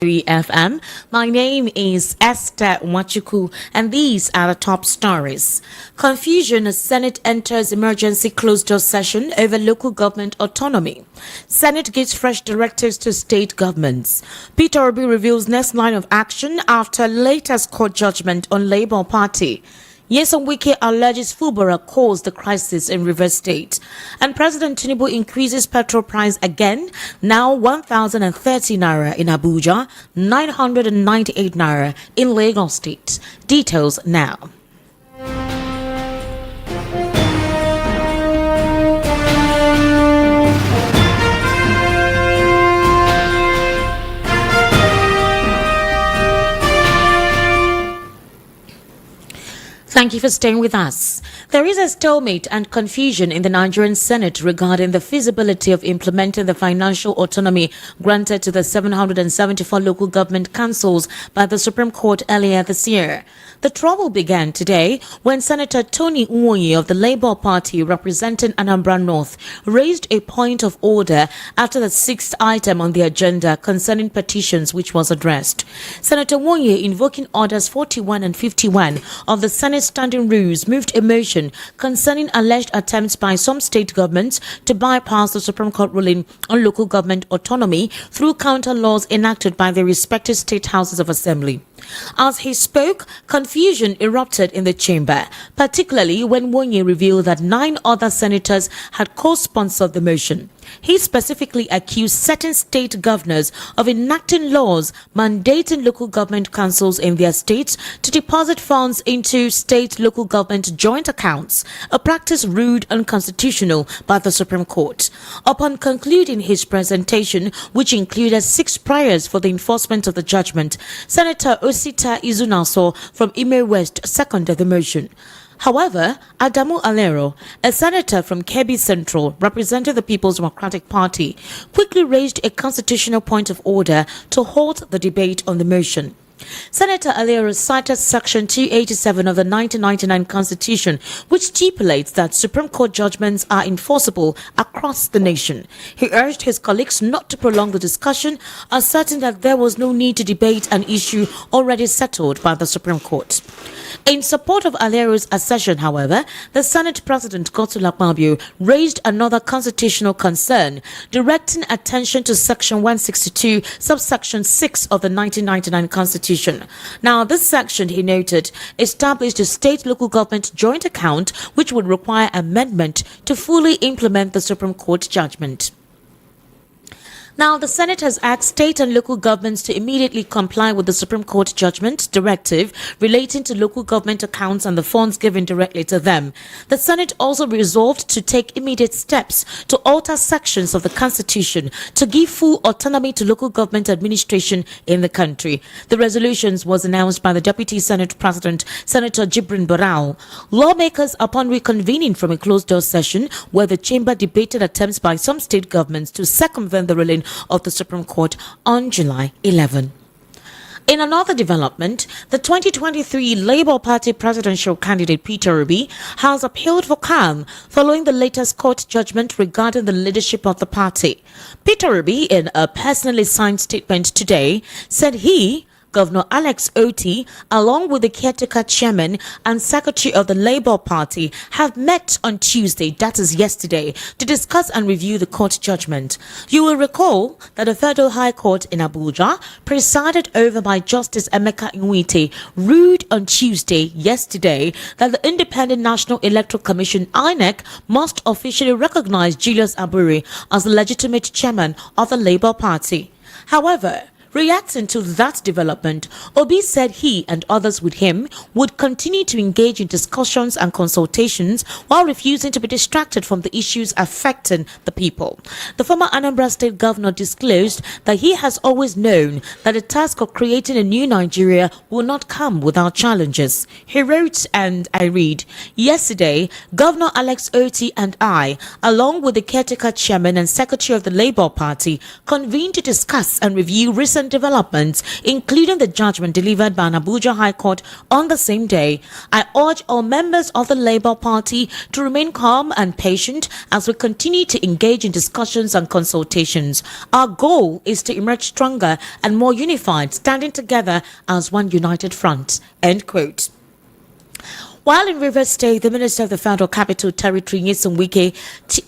FM. My name is Esther Wachuku, and these are the top stories. Confusion as Senate enters emergency closed-door session over local government autonomy. Senate gives fresh directives to state governments. Peter Obi reveals next line of action after latest court judgment on Labour Party. Yes, Wike alleges Fubara caused the crisis in Rivers State. And President Tinubu increases petrol price again, now 1,030 naira in Abuja, 998 naira in Lagos State. Details now. Thank you for staying with us. There is a stalemate and confusion in the Nigerian Senate regarding the feasibility of implementing the financial autonomy granted to the 774 local government councils by the Supreme Court earlier this year. The trouble began today when Senator Tony Nwoye of the Labour Party representing Anambra North raised a point of order after the sixth item on the agenda concerning petitions which was addressed. Senator Nwoye, invoking orders 41 and 51 of the Senate standing rules, moved a motion concerning alleged attempts by some state governments to bypass the Supreme Court ruling on local government autonomy through counter laws enacted by the respective state houses of assembly. As he spoke, confusion erupted in the chamber, particularly when Nwoye revealed that 9 other senators had co-sponsored the motion. He specifically accused certain state governors of enacting laws mandating local government councils in their states to deposit funds into state local government joint accounts, a practice ruled unconstitutional by the Supreme Court. Upon concluding his presentation, which included 6 prayers for the enforcement of the judgment, Senator Osita Izunaso from Ime West seconded the motion. However, Adamu Alero, a senator from Kebbi Central representing the People's Democratic Party, quickly raised a constitutional point of order to halt the debate on the motion. Senator Alero cited Section 287 of the 1999 Constitution, which stipulates that Supreme Court judgments are enforceable across the nation. He urged his colleagues not to prolong the discussion, asserting that there was no need to debate an issue already settled by the Supreme Court. In support of Alero's assertion, however, the Senate President Godswill Akpabio raised another constitutional concern, directing attention to Section 162, subsection 6 of the 1999 Constitution. Now, this section, he noted, established a state local government joint account which would require amendment to fully implement the Supreme Court judgment. Now, the Senate has asked state and local governments to immediately comply with the Supreme Court judgment directive relating to local government accounts and the funds given directly to them. The Senate also resolved to take immediate steps to alter sections of the Constitution to give full autonomy to local government administration in the country. The resolutions was announced by the Deputy Senate President, Senator Jibrin Barau. Lawmakers, upon reconvening from a closed-door session where the chamber debated attempts by some state governments to circumvent the ruling of the Supreme Court on July 11. In another development, the 2023 Labour Party presidential candidate Peter Obi has appealed for calm following the latest court judgment regarding the leadership of the party. Peter Obi, in a personally signed statement today, said he, Governor Alex Oti, along with the caretaker chairman and secretary of the Labour Party, have met on Tuesday, that is yesterday, to discuss and review the court judgment. You will recall that the Federal High Court in Abuja, presided over by Justice Emeka Nwite, ruled on Tuesday, yesterday, that the Independent National Electoral Commission (INEC) must officially recognize Julius Aburi as the legitimate chairman of the Labour Party. However, reacting to that development, Obi said he and others with him would continue to engage in discussions and consultations while refusing to be distracted from the issues affecting the people. The former Anambra State governor disclosed that he has always known that the task of creating a new Nigeria will not come without challenges. He wrote, and I read, "Yesterday, Governor Alex Oti and I, along with the caretaker chairman and secretary of the Labour Party, convened to discuss and review recent recent developments, including the judgment delivered by an Abuja High Court on the same day. I urge all members of the Labour Party to remain calm and patient as we continue to engage in discussions and consultations. Our goal is to emerge stronger and more unified, standing together as one united front. End quote. While in Rivers State, the Minister of the Federal Capital Territory, Nyesom Wike,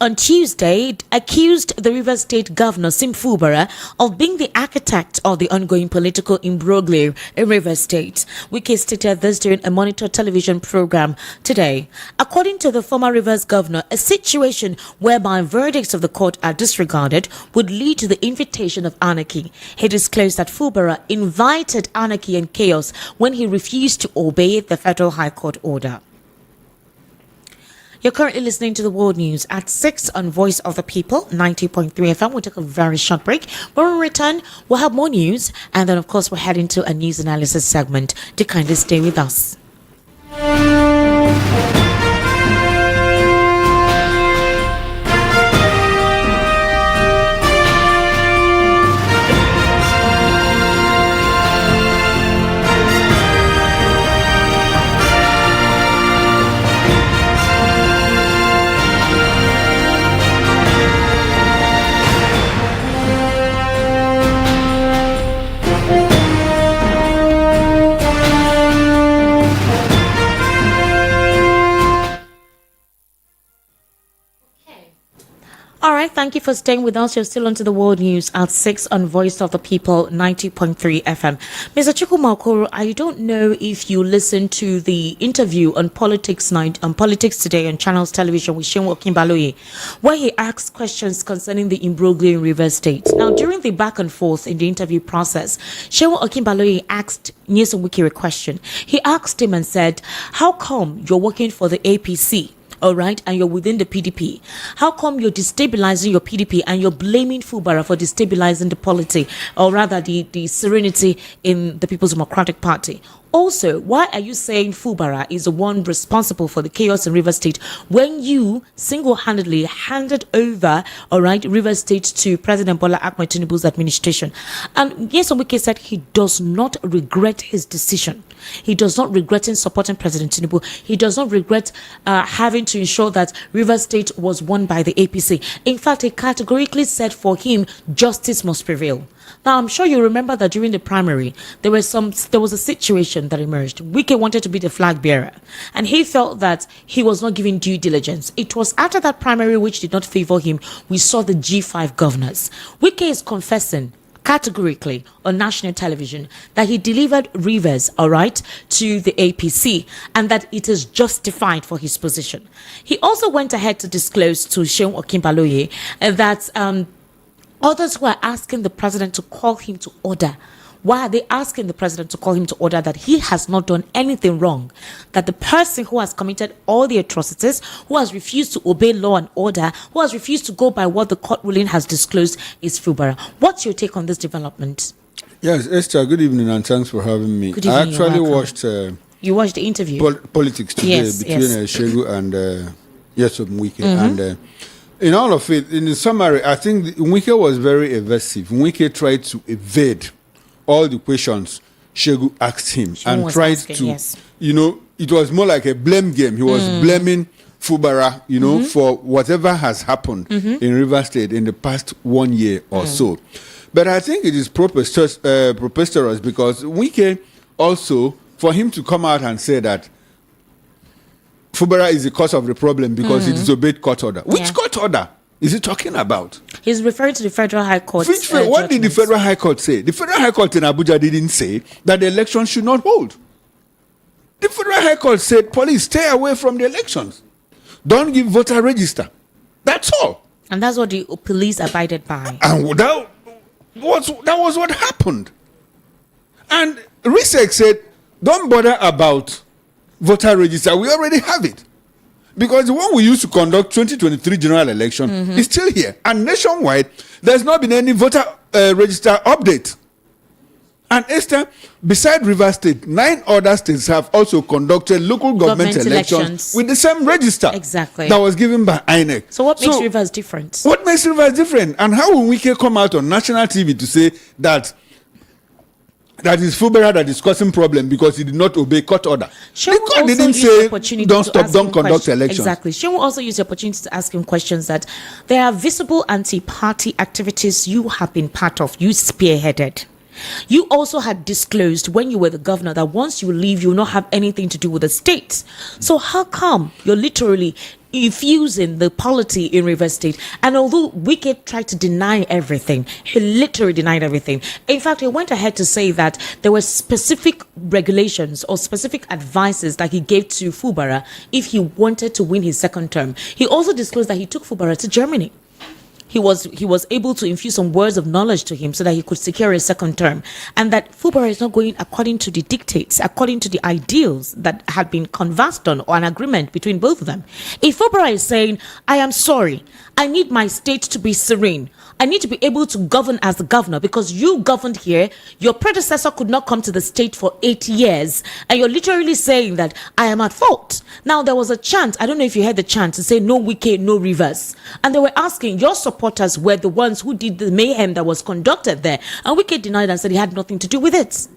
on Tuesday accused the Rivers State Governor, Sim Fubara, of being the architect of the ongoing political imbroglio in Rivers State. Wike stated this during a Monitor television program today. According to the former Rivers Governor, a situation whereby verdicts of the court are disregarded would lead to the invitation of anarchy. He disclosed that Fubara invited anarchy and chaos when he refused to obey the Federal High Court order. You're currently listening to the World News at 6 on Voice of the People, 90.3 FM. We'll take a very short break. When we return, we'll have more news. And then, of course, we'll head into a news analysis segment. Do kindly stay with us. All right, thank you for staying with us. You're still on to the World News at 6 on Voice of the People, 90.3 FM. Mr. Chukwumakoro, I don't know if you listened to the interview on Politics Night, on Politics Today on Channels Television with Shehu Okinbaloye, where he asked questions concerning the imbroglio in Rivers State. Now, during the back and forth in the interview process, Shehu Okinbaloye asked Nyesom Wike a question. He asked him and said, how come you're working for the APC? All right, and you're within the PDP. How come you're destabilizing your PDP and you're blaming Fubara for destabilizing the polity, or rather the serenity in the People's Democratic Party? Also, why are you saying Fubara is the one responsible for the chaos in Rivers State when you single-handedly handed over, all right, Rivers State to President Bola Ahmed Tinubu's administration? And Nyesom Wike said he does not regret his decision. He does not regret in supporting President Tinubu. He does not regret having to ensure that Rivers State was won by the APC. In fact, he categorically said for him, justice must prevail. Now, I'm sure you remember that during the primary, there was a situation that emerged. Wike wanted to be the flag bearer, and he felt that he was not giving due diligence. It was after that primary which did not favor him, we saw the G5 governors. Wike is confessing categorically on national television that he delivered Rivers, all right, to the APC, and that it is justified for his position. He also went ahead to disclose to Shehu Okinbaloye that others who are asking the president to call him to order. Why are they asking the president to call him to order? That he has not done anything wrong. That the person who has committed all the atrocities, who has refused to obey law and order, who has refused to go by what the court ruling has disclosed is Fubara. What's your take on this development? Yes, Esther, good evening and thanks for having me. Good evening, I actually watched... you watched the interview? Politics Today between Shehu and Nyesom Wike. And in all of it, in the summary, I think Wike was very evasive. Wike tried to evade all the questions Shehu asked him and tried to, it was more like a blame game. He was blaming Fubara, for whatever has happened in Rivers State in the past 1 year or so. But I think it is preposterous because Wike also, for him to come out and say that Fubara is the cause of the problem because he disobeyed court order. Which court order is he talking about? He's referring to the Federal High Court. What did the Federal High Court say? The Federal High Court in Abuja didn't say that the election should not hold. The Federal High Court said, police, stay away from the elections. Don't give voter register. That's all. And that's what the police abided by. And that was what happened. And RISEC said, don't bother about voter register. We already have it. Because the one we used to conduct 2023 general election is still here. And nationwide, there's not been any voter register update. And Esther, beside Rivers State, 9 other states have also conducted local government elections with the same register. Exactly. That was given by INEC. So what makes Rivers different? What makes Rivers different? And how will Wike come out on national TV to say that that is Fubara that is causing problem because he did not obey court order. Shehu The court also didn't used the say opportunity don't to stop, ask don't him conduct questions. elections. Exactly. Shehu also used the opportunity to ask him questions that there are visible anti-party activities you have been part of, you spearheaded. You also had disclosed when you were the governor that once you leave, you will not have anything to do with the state. So how come you're literally infusing the polity in Rivers State? And although Wike tried to deny everything, he literally denied everything. In fact, he went ahead to say that there were specific regulations or specific advices that he gave to Fubara if he wanted to win his second term. He also disclosed that he took Fubara to Germany. He was able to infuse some words of knowledge to him so that he could secure a second term, and that Fubara is not going according to the dictates, according to the ideals that had been conversed on or an agreement between both of them. If Fubara is saying, I am sorry, I need my state to be serene, I need to be able to govern as the governor because you governed here, your predecessor could not come to the state for 8 years, and you're literally saying that I am at fault. Now, there was a chant, I don't know if you heard the chant, to say no Wike, no Rivers, and they were asking, your supporters were the ones who did the mayhem that was conducted there, and Wike denied and said he had nothing to do with it.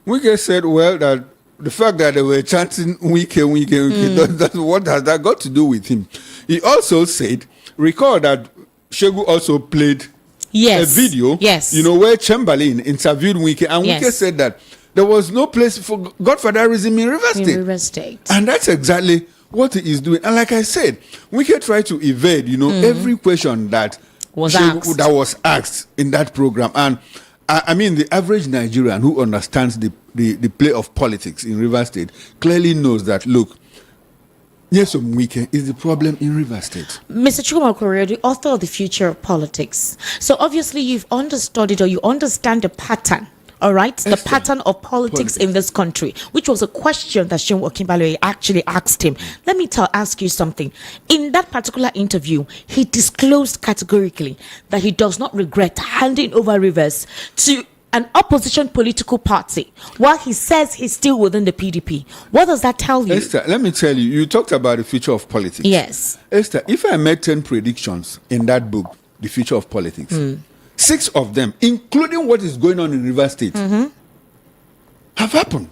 Wike said, well, that the fact that they were chanting Wike, what has that got to do with him? He also said, recall that Shegu also played a video, where Chamberlain interviewed Wike, and Wike said that there was no place for godfatherism in Rivers State. And that's exactly what he is doing. And like I said, Wike tried to evade, every question that was asked in that program. And I mean, the average Nigerian who understands the play of politics in Rivers State clearly knows that, look, Nyesom Wike is the problem in Rivers State. Mr. Chuma Okorie, the author of The Future of Politics. So obviously you've understood it, or you understand the pattern, all right? The pattern of politics in this country, which was a question that Seun Okinbaloye actually asked him. Let me ask you something. In that particular interview, he disclosed categorically that he does not regret handing over Rivers to an opposition political party while he says he's still within the PDP. What does that tell you? Esther, let me tell you, you talked about the future of politics. Yes. Esther, if I made 10 predictions in that book, The Future of Politics, 6 of them, including what is going on in Rivers State, have happened.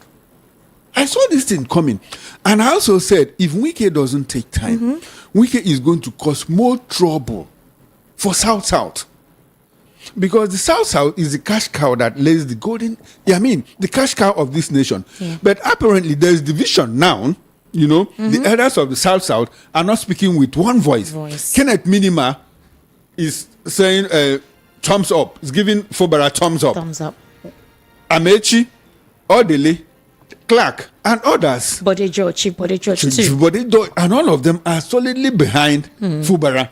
I saw this thing coming. And I also said, if Wike doesn't take time, Wike is going to cause more trouble for South-South. Because the South-South is the cash cow that lays the the cash cow of this nation. Yeah. But apparently there's division now, the elders of the South-South are not speaking with one voice. Kenneth Minima is saying thumbs up, is giving Fubara thumbs up. Thumbs up. Amechi, Odele, Clark, and others. Chief Bodejo too. And all of them are solidly behind Fubara.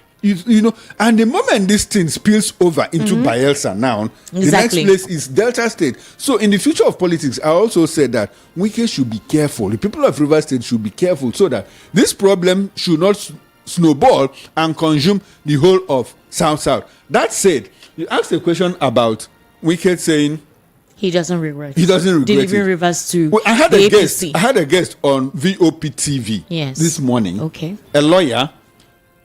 And the moment this thing spills over into Bayelsa now, the next place is Delta State. So in the future of politics, I also said that Wike should be careful. The people of Rivers State should be careful so that this problem should not snowball and consume the whole of South-South. That said, you asked a question about Wike saying he doesn't regret. Delivering Rivers to I had a guest on VOP TV this morning. Okay. A lawyer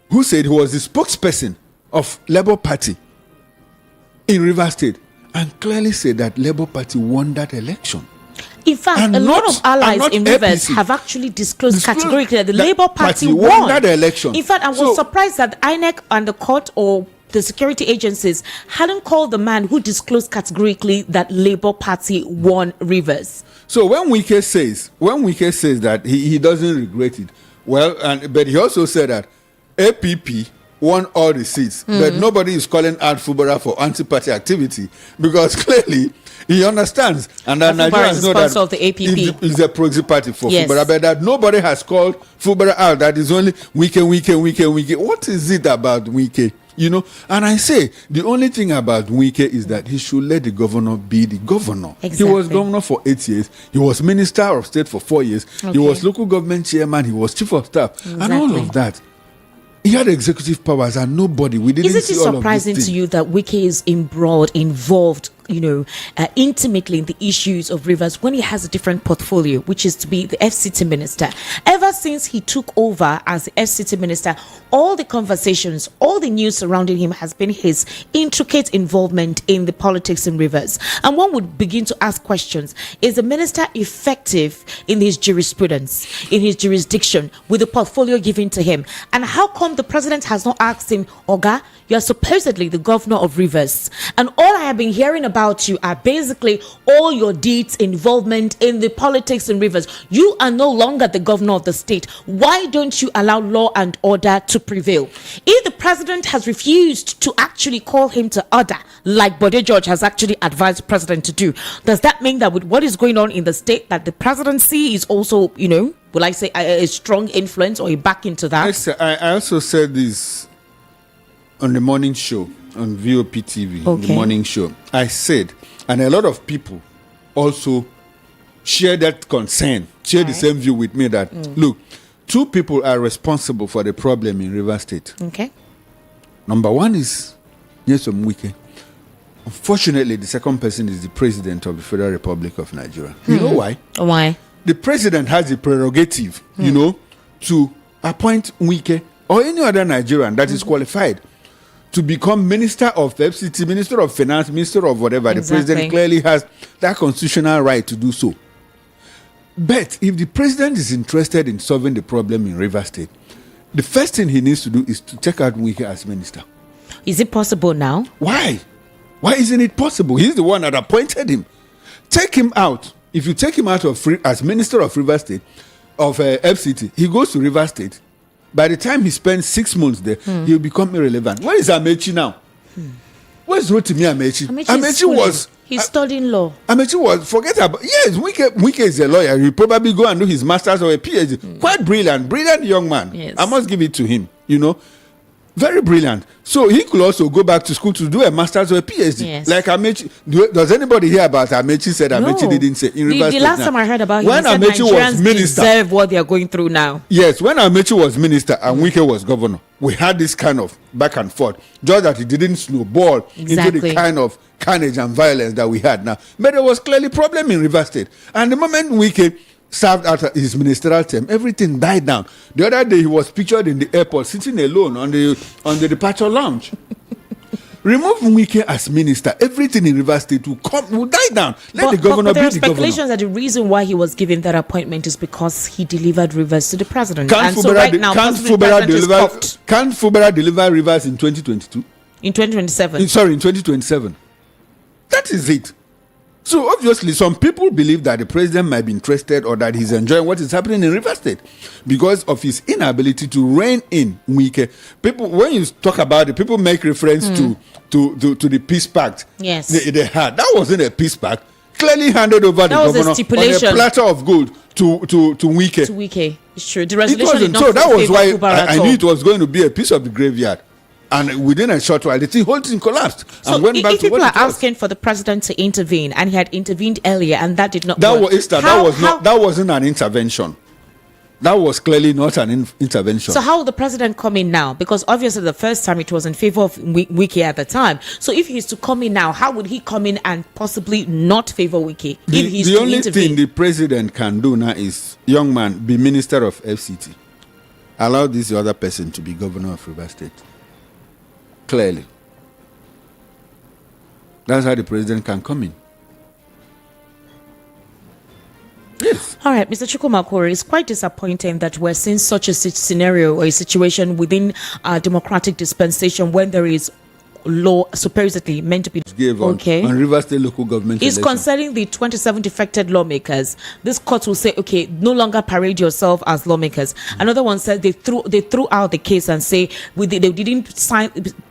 who said he was the spokesperson of Labour Party in Rivers State and clearly said that Labour Party won that election. In fact, a lot of allies in Rivers have actually disclosed categorically that the Labour Party won that election. In fact, I was surprised that INEC and the court or the security agencies hadn't called the man who disclosed categorically that Labour Party won Rivers. So when Wike says that he doesn't regret it, but he also said that APP won all the seats, but nobody is calling out Fubara for anti-party activity because clearly he understands, and that Nigerians know that the APP is a proxy party for Fubara, but that nobody has called Fubara out. That is only Wike. What is it about Wike? And I say the only thing about Wike is that he should let the governor be the governor. Exactly. He was governor for 8 years. He was minister of state for 4 years. He was local government chairman. He was chief of staff, and all of that. He had executive powers and nobody. We didn't see all of this. Isn't it surprising to you that Wike is involved intimately in the issues of rivers when he has a different portfolio, which is to be the FCT minister. Ever since he took over as the FCT minister, all the conversations, all the news surrounding him has been his intricate involvement in the politics in rivers. And one would begin to ask questions: is the minister effective in his jurisprudence, in his jurisdiction, with the portfolio given to him? And how come the president has not asked him, Oga, you are supposedly the governor of rivers, and all I have been hearing about you are basically all your deeds, involvement in the politics in rivers. You are no longer the governor of the state. Why don't you allow law and order to prevail? If the president has refused to actually call him to order, like Bode George has actually advised the president to do, does that mean that with what is going on in the state, that the presidency is also, will I say, a strong influence or a back into that? I also said this on the morning show on VOP TV, the morning show. I said, and a lot of people also share that concern, share the same view with me, that look, two people are responsible for the problem in River State. Okay. Number one is Nyesom Wike. Unfortunately, the second person is the president of the Federal Republic of Nigeria. You know why? Why? The president has the prerogative, to appoint Wike or any other Nigerian that is qualified to become minister of FCT, minister of finance, minister of whatever. Exactly. The president clearly has that constitutional right to do so. But if the president is interested in solving the problem in River State, the first thing he needs to do is to take out Wike as minister. Is it possible now? Why? Why isn't it possible? He's the one that appointed him. Take him out. If you take him out as minister of River State, of FCT, he goes to River State. By the time he spends 6 months there, he'll become irrelevant. Where is Amechi now? Where's Rotimi Amechi? Amechi was... He's studying law. Amechi was... Forget about... Yes, Wike is a lawyer. He'll probably go and do his master's or a PhD. Quite brilliant. Brilliant young man. Yes. I must give it to him. Very brilliant. So he could also go back to school to do a master's or a PhD. Yes. Like Amechi. Does anybody hear about Amechi? Said Amechi didn't say in River The State last now. time I heard about him, when he said Amechi was Nigerians minister, deserve what they are going through now. yes, when Amechi was minister and Wike was governor, we had this kind of back and forth. Just that it didn't snowball into the kind of carnage and violence that we had now. But there was clearly problem in River State. And the moment Wike served out his ministerial term, everything died down. The other day he was pictured in the airport sitting alone on the departure lounge. Remove Wike as minister, everything in River State will die down. Let the governor be the governor. But there are speculations that the reason why he was given that appointment is because he delivered rivers to the president. Can't Fubara deliver rivers in 2022? In 2027. In 2027. That is it. So obviously, some people believe that the president might be interested or that he's enjoying what is happening in River State because of his inability to rein in Wike. People, when you talk about it, people make reference to the peace pact. Yes, they had. That wasn't a peace pact. Clearly handed over the governor on a platter of gold to Wike. To Wike, it's true. The resolution did not. So that was why I knew it was going to be a piece of the graveyard. And within a short while, the whole thing collapsed. So and went back if to people what are asking for the president to intervene, and he had intervened earlier, and that did not work. That wasn't an intervention. That was clearly not an intervention. So how will the president come in now? Because obviously the first time it was in favor of Wike at the time. So if he's to come in now, how would he come in and possibly not favor Wike? The only thing the president can do now is, young man, be minister of FCT. Allow this other person to be governor of River State. Clearly. That's how the president can come in. Yes. All right, Mr. Chukwumakuri, it's quite disappointing that we're seeing such a scenario or a situation within our democratic dispensation when there is law supposedly meant to be on River State local government is concerning the 27 defected lawmakers. This court will say, okay, no longer parade yourself as lawmakers. Another one said they threw out the case and say they didn't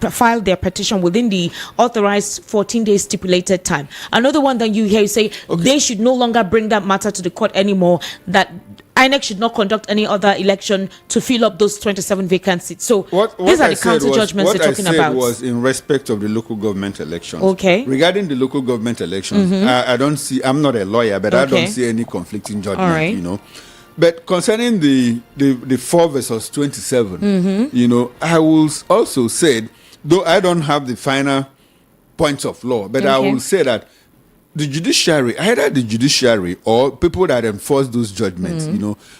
file their petition within the authorized 14 days stipulated time. Another one that you hear say they should no longer bring that matter to the court anymore, that INEC should not conduct any other election to fill up those 27 vacant seats. So these are the counter judgments you're talking about. What I said was in respect of the local government elections. Okay. Regarding the local government elections, I don't see, I'm not a lawyer, but I don't see any conflicting judgment, right. But concerning the 4 versus 27, I will also say, though I don't have the final points of law, but I will say that the judiciary, either the judiciary or people that enforce those judgments,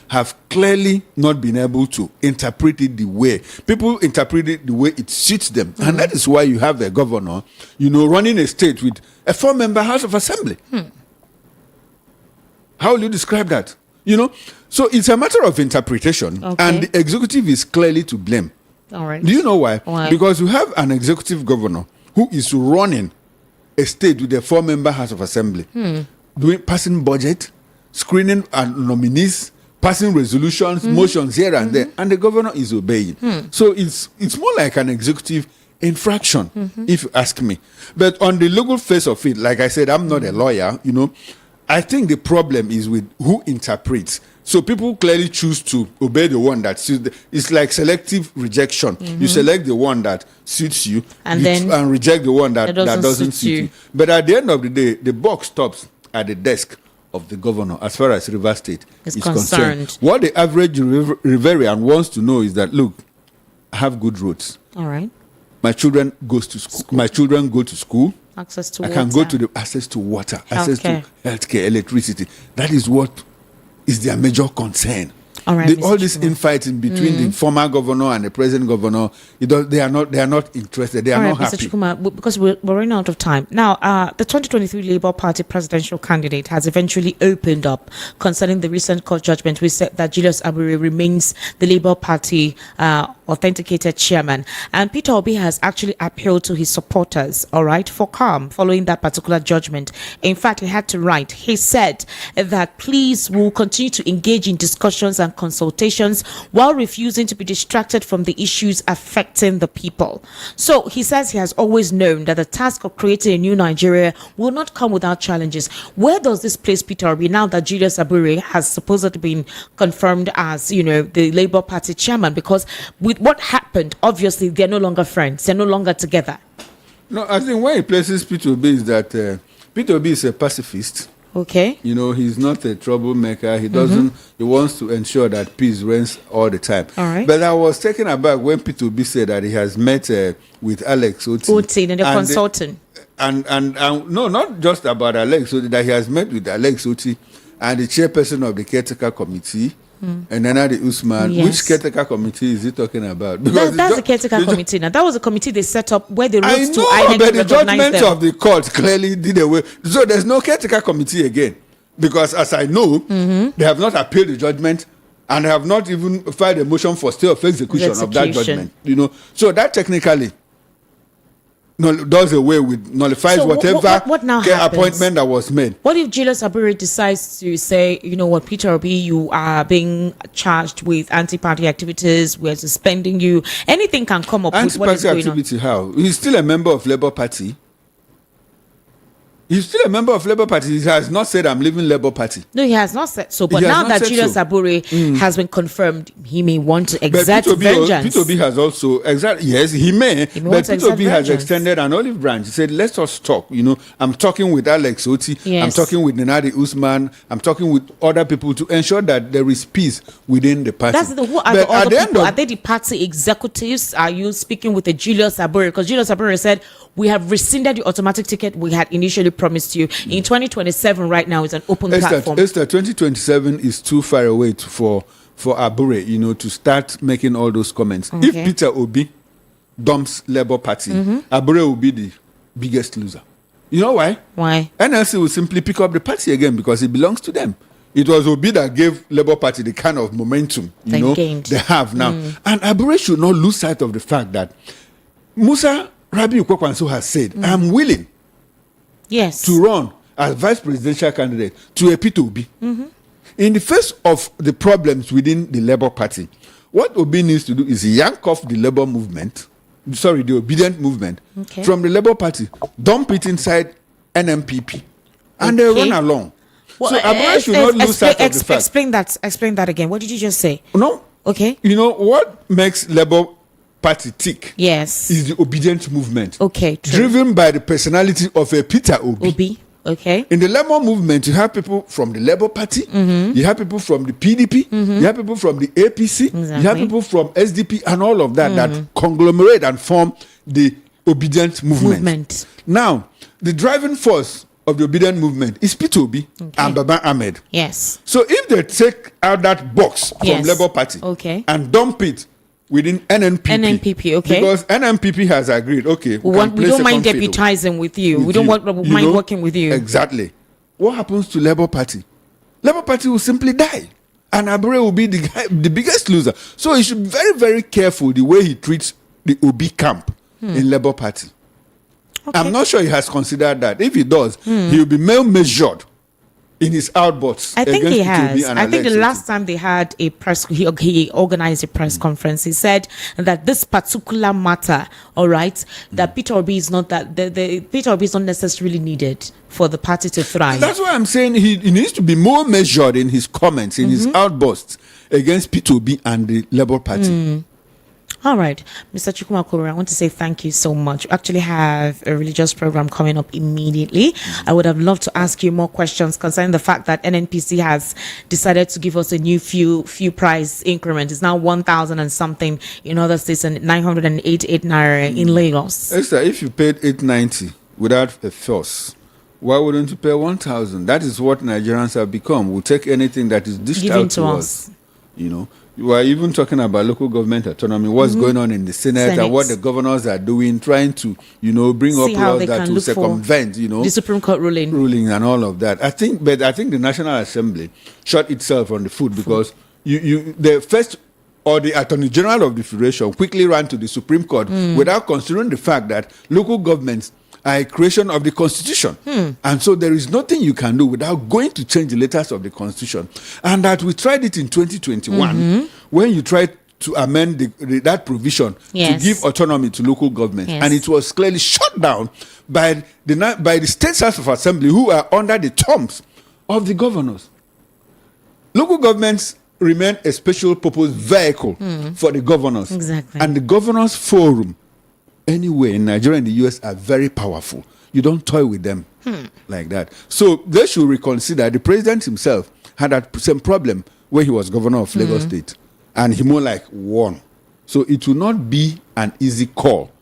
have clearly not been able to interpret it the way people interpret it, the way it suits them. And that is why you have a governor, running a state with a 4-member House of Assembly. How will you describe that? So it's a matter of interpretation, and the executive is clearly to blame. All right. Do you know why? Why? Because you have an executive governor who is running a state with a 4-member House of Assembly, passing budget, screening nominees, passing resolutions, motions here and there, and the governor is obeying. So it's more like an executive infraction, if you ask me. But on the legal face of it, like I said, I'm not a lawyer, I think the problem is with who interprets. So people clearly choose to obey the one that suits. It's like selective rejection. You select the one that suits you, and reject the one that doesn't suit you. But at the end of the day, the buck stops at the desk of the governor as far as Rivers State is concerned. What the average Riverian wants to know is that, look, I have good roads. All right. My children go to school. My children go to school. Access to I water. can go to the access to water, access to healthcare, electricity. That is what is their major concern. All right, all this infighting between the former governor and the present governor, they are not interested. They are not happy. Mr. Chukuma, because we're running out of time. Now, the 2023 Labour Party presidential candidate has eventually opened up concerning the recent court judgment which said that Julius Abure remains the Labour Party authenticated chairman. And Peter Obi has actually appealed to his supporters, all right, for calm following that particular judgment. In fact, he had to write. He said that please will continue to engage in discussions and consultations while refusing to be distracted from the issues affecting the people. So he says he has always known that the task of creating a new Nigeria will not come without challenges. Where does this place Peter Obi now that Julius Abure has supposedly been confirmed as, the Labour Party chairman? Because with what happened, obviously they're no longer friends. They're no longer together. No, I think where he places Peter Obi is that Peter Obi is a pacifist. Okay. He's not a troublemaker. He doesn't. He wants to ensure that peace reigns all the time. All right. But I was taken aback when Peter Obi said that he has met with Alex Oti. And the consultant. And no, not just about Alex Oti, that he has met with Alex Oti and the chairperson of the caretaker committee. And Nana Usman, which caretaker committee is he talking about? Because that's the caretaker committee. Now, that was a committee they set up where they wrote to INEC but the judgment of the court clearly did away. So there's no caretaker committee again. Because as I know, they have not appealed the judgment and have not even filed a motion for stay of execution of that judgment. So that technically does away with, nullifies whatever what now appointment that was made. What if Julius Abure decides to say, Peter Obi, you are being charged with anti-party activities, we're suspending you. Anything can come up with what is going activity, on. How? He's still a member of Labour Party. He's still a member of Labour Party. He has not said, I'm leaving Labour Party. No, he has not said so. But now that Julius Abure has been confirmed, he may want to exert vengeance. Peter Obi has also, yes, he may. But Peter Obi has extended an olive branch. He said, let us talk. I'm talking with Alex Oti. Yes. I'm talking with Nenadi Usman. I'm talking with other people to ensure that there is peace within the party. Who are the other people? Are they the party executives? Are you speaking with the Julius Abure? Because Julius Abure said, we have rescinded the automatic ticket we had initially promised you. In 2027 right now is an open platform. 2027 is too far away for Abure, to start making all those comments. If Peter Obi dumps Labour Party, Abure will be the biggest loser. You know why? Why? NLC will simply pick up the party again because it belongs to them. It was Obi that gave Labour Party the kind of momentum they have now. And Abure should not lose sight of the fact that Musa Rabiu Kwakwanso has said, I'm willing to run as vice presidential candidate to a Peter Obi. In the face of the problems within the Labour Party, what Obi needs to do is yank off the Labour movement, the obedient movement, from the Labour Party, dump it inside NMPP, and they run along. Well, so Abure should not lose sight of the fact. Explain that again. What did you just say? No. Okay. What makes Labour Party tick is the obedient movement. Okay, true. Driven by the personality of a Peter Obi. Okay. In the Labour movement, you have people from the Labour Party, you have people from the PDP, you have people from the APC, you have people from SDP and all of that that conglomerate and form the obedient movement. Now, the driving force of the obedient movement is Peter Obi and Baba Ahmed. Yes. So if they take out that box from Labour Party and dump it within NNPP, because NNPP has agreed, we don't mind deputizing with you. We don't mind working with you. Exactly. What happens to Labour Party? Labour Party will simply die, and Abure will be the biggest loser. So he should be very, very careful the way he treats the Obi camp in Labour Party. I'm not sure he has considered that. If he does, he will be well measured in his outbursts. I think he has. I think the last time they had a press, he organized a press conference. He said that this particular matter, all right, that Peter Obi is not that the Peter Obi is not necessarily needed for the party to thrive. That's why I'm saying he needs to be more measured in his comments, in his outbursts against Peter Obi and the Labour Party. All right, Mr. Chukwumakuru, I want to say thank you so much. We actually have a religious program coming up immediately. I would have loved to ask you more questions concerning the fact that NNPC has decided to give us a new fuel price increment. It's now 1,000 and something in other states and 988 naira in Lagos. Esther, if you paid 890 without a fuss, why wouldn't you pay 1,000? That is what Nigerians have become. We'll take anything that is dished out to us. You know. We are even talking about local government autonomy, what's going on in the Senate and what the governors are doing, trying to, bring up laws that will circumvent, the Supreme Court ruling and all of that. I think the National Assembly shot itself on the foot because the first or the Attorney General of the Federation quickly ran to the Supreme Court without considering the fact that local governments are a creation of the Constitution. And so there is nothing you can do without going to change the letters of the Constitution. And that we tried it in 2021 when you tried to amend that provision to give autonomy to local governments. And it was clearly shut down by the State House of Assembly, who are under the thumbs of the governors. Local governments remain a special purpose vehicle for the governors. Exactly. And the governors forum anywhere in Nigeria and the US are very powerful. You don't toy with them like that. So they should reconsider. The president himself had that same problem when he was governor of Lagos State, and he more like won. So it will not be an easy call,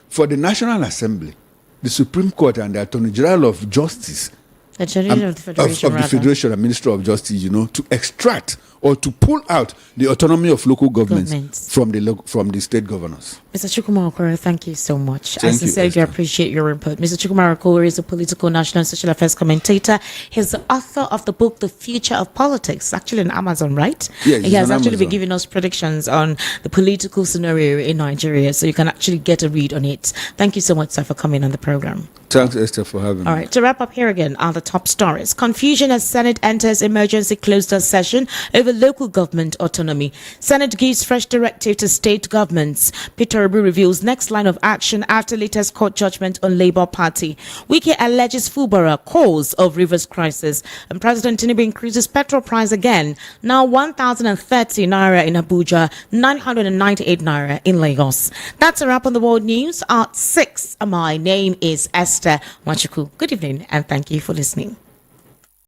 for the National Assembly, the Supreme Court, and the Attorney General of Justice, the Federation and Minister of Justice, to extract or to pull out the autonomy of local governments from the state governors. Mr. Chukwumakuru, thank you so much. Thank I sincerely appreciate your input. Mr. Chukwumakuru is a political, national, and social affairs commentator. He's the author of the book, The Future of Politics, actually on Amazon, right? Yeah, he has actually been giving us predictions on the political scenario in Nigeria, so you can actually get a read on it. Thank you so much, sir, for coming on the program. Thanks, Esther, for having me. All right, to wrap up here again are the top stories. Confusion as Senate enters emergency closed-door session over local government autonomy. Senate gives fresh directive to state governments. Peter Obi reveals next line of action after latest court judgment on Labour Party. Wike alleges Fubara cause of Rivers crisis. And President Tinubu increases petrol price again. Now 1,030 naira in Abuja, 998 naira in Lagos. That's a wrap on the world news at 6. My name is Esther Machuku. Good evening and thank you for listening.